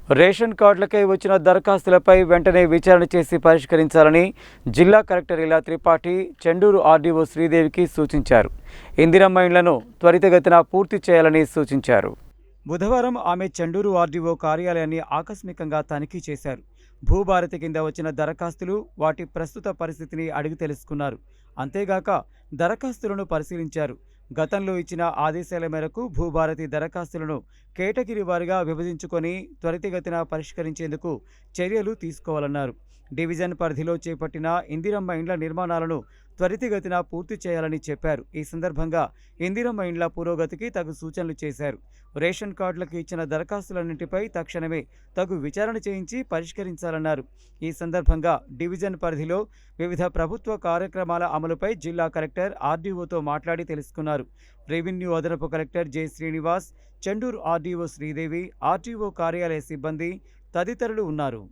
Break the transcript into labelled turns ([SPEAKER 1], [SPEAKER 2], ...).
[SPEAKER 1] Ration కార్డులకై వచ్చిన దరఖాస్తులపై వెంటనే విచారణ చేసి పరిష్కరించాలని జిల్లా కలెక్టర్ ఇలా త్రిపాఠి చెండూరు ఆర్డీఓ శ్రీదేవికి సూచించారు. ఇందిరమ్మ ఇండ్లను త్వరితగతిన పూర్తి చేయాలని సూచించారు. బుధవారం ఆమె చెండూరు ఆర్డీఓ కార్యాలయాన్ని ఆకస్మికంగా తనిఖీ చేశారు. భూభారతి కింద వచ్చిన దరఖాస్తులు, వాటి ప్రస్తుత పరిస్థితిని అడిగి తెలుసుకున్నారు. అంతేగాక దరఖాస్తులను పరిశీలించారు. గతంలో ఇచ్చిన ఆదేశాల మేరకు భూభారతి దరఖాస్తులను కేటగిరీ వారీగా విభజించుకొని త్వరితగతిన పరిష్కరించేందుకు చర్యలు తీసుకోవాలన్నారు. డివిజన్ పరిధిలో చేపట్టిన ఇందిరమ్మ ఇండ్ల నిర్మాణాలను త్వరితగతిన పూర్తి చేయాలని చెప్పారు. ఈ సందర్భంగా ఇందిరమ్మ ఇండ్ల పురోగతికి తగు సూచనలు చేశారు. రేషన్ కార్డులకు ఇచ్చిన దరఖాస్తులన్నింటిపై తక్షణమే తగు విచారణ చేయించి పరిష్కరించాలన్నారు. ఈ సందర్భంగా డివిజన్ పరిధిలో వివిధ ప్రభుత్వ కార్యక్రమాల అమలుపై జిల్లా కలెక్టర్ ఆర్డీఓతో మాట్లాడి తెలుసుకున్నారు. రెవెన్యూ అదనపు collector J Srinivas, Chandur RDO Sridevi, RTO కార్యాలయ సిబ్బంది తదితరులు ఉన్నారు.